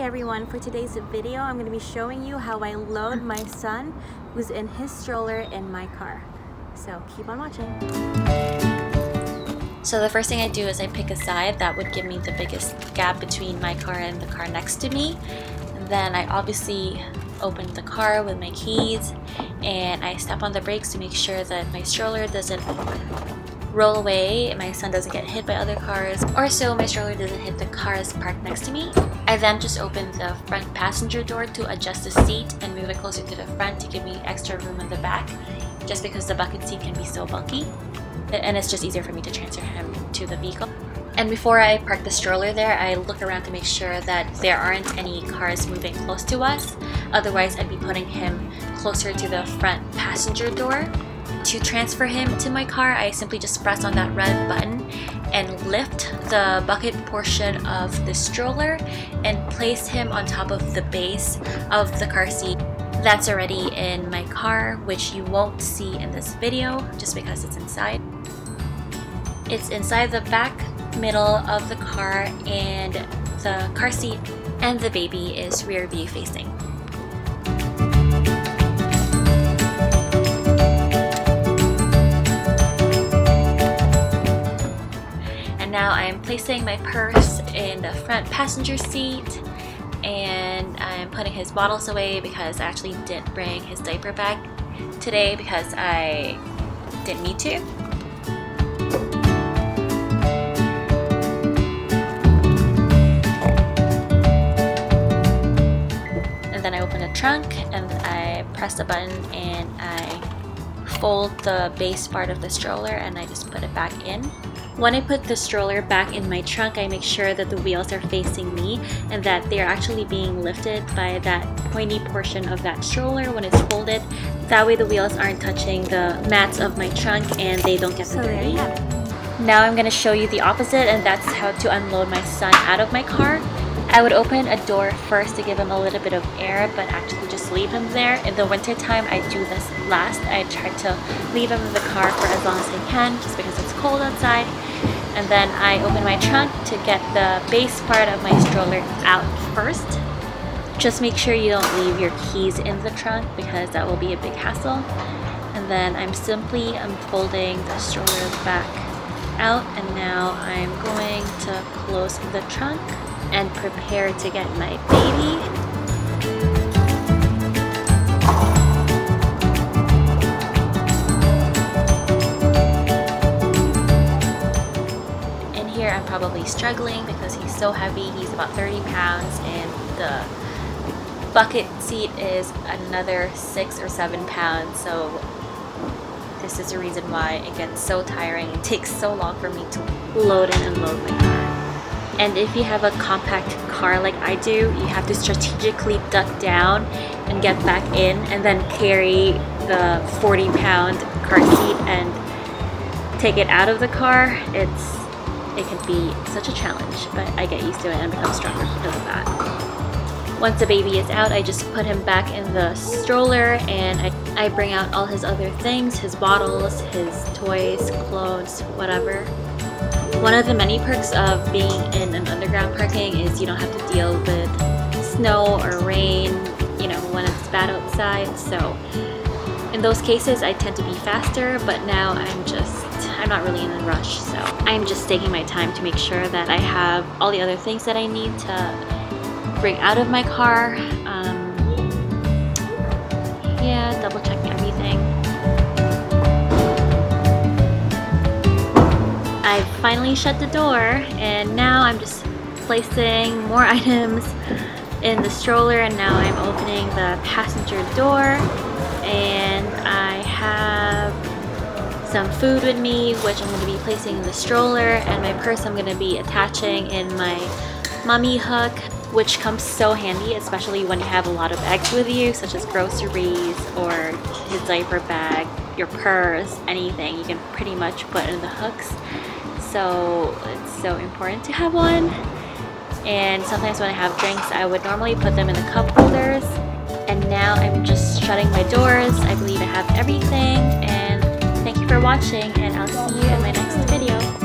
everyone, for today's video I'm going to be showing you how I load my son who's in his stroller in my car. So keep on watching. So the first thing I do is I pick a side that would give me the biggest gap between my car and the car next to me. And then I obviously open the car with my keys and I step on the brakes to make sure that my stroller doesn't roll away, my son doesn't get hit by other cars, or so my stroller doesn't hit the cars parked next to me. I then just open the front passenger door to adjust the seat and move it closer to the front to give me extra room in the back, just because the bucket seat can be so bulky and it's just easier for me to transfer him to the vehicle. And before I park the stroller there, I look around to make sure that there aren't any cars moving close to us. Otherwise, I'd be putting him closer to the front passenger door. To transfer him to my car, I simply just press on that red button and lift the bucket portion of the stroller and place him on top of the base of the car seat. That's already in my car, which you won't see in this video just because it's inside. It's inside the back middle of the car, and the car seat and the baby is rear view facing. Now I'm placing my purse in the front passenger seat, and I'm putting his bottles away because I actually didn't bring his diaper bag today because I didn't need to. And then I open the trunk and I press the button and I fold the base part of the stroller and I just put it back in. When I put the stroller back in my trunk, I make sure that the wheels are facing me and that they are actually being lifted by that pointy portion of that stroller when it's folded. That way the wheels aren't touching the mats of my trunk and they don't get dirty. Now I'm going to show you the opposite, and that's how to unload my son out of my car. I would open a door first to give him a little bit of air, but actually just leave him there. In the winter time, I do this last. I try to leave him in the car for as long as I can, just because it's cold outside. And then I open my trunk to get the base part of my stroller out first. Just make sure you don't leave your keys in the trunk because that will be a big hassle. And then I'm simply unfolding the stroller back out, and now I'm going to close the trunk and prepare to get my baby. In here I'm probably struggling because he's so heavy. He's about 30 pounds and the bucket seat is another 6 or 7 pounds, so this is the reason why it gets so tiring. It takes so long for me to load and unload my car. And if you have a compact car like I do, you have to strategically duck down and get back in and then carry the 40-pound car seat and take it out of the car. It can be such a challenge, but I get used to it and become stronger because of that. Once the baby is out, I just put him back in the stroller and I bring out all his other things, his bottles, his toys, clothes, whatever. One of the many perks of being in an underground parking is you don't have to deal with snow or rain, you know, when it's bad outside. So in those cases, I tend to be faster, but now I'm not really in a rush. So I'm just taking my time to make sure that I have all the other things that I need to bring out of my car. Yeah, double checking everything. I finally shut the door, and now I'm just placing more items in the stroller, and now I'm opening the passenger door, and I have some food with me which I'm going to be placing in the stroller, and my purse I'm going to be attaching in my mummy hook, which comes so handy, especially when you have a lot of eggs with you, such as groceries or his diaper bag, your purse, anything. You can pretty much put in the hooks. So it's so important to have one. And sometimes when I have drinks, I would normally put them in the cup holders. And now I'm just shutting my doors. I believe I have everything. And thank you for watching, and I'll see you in my next video.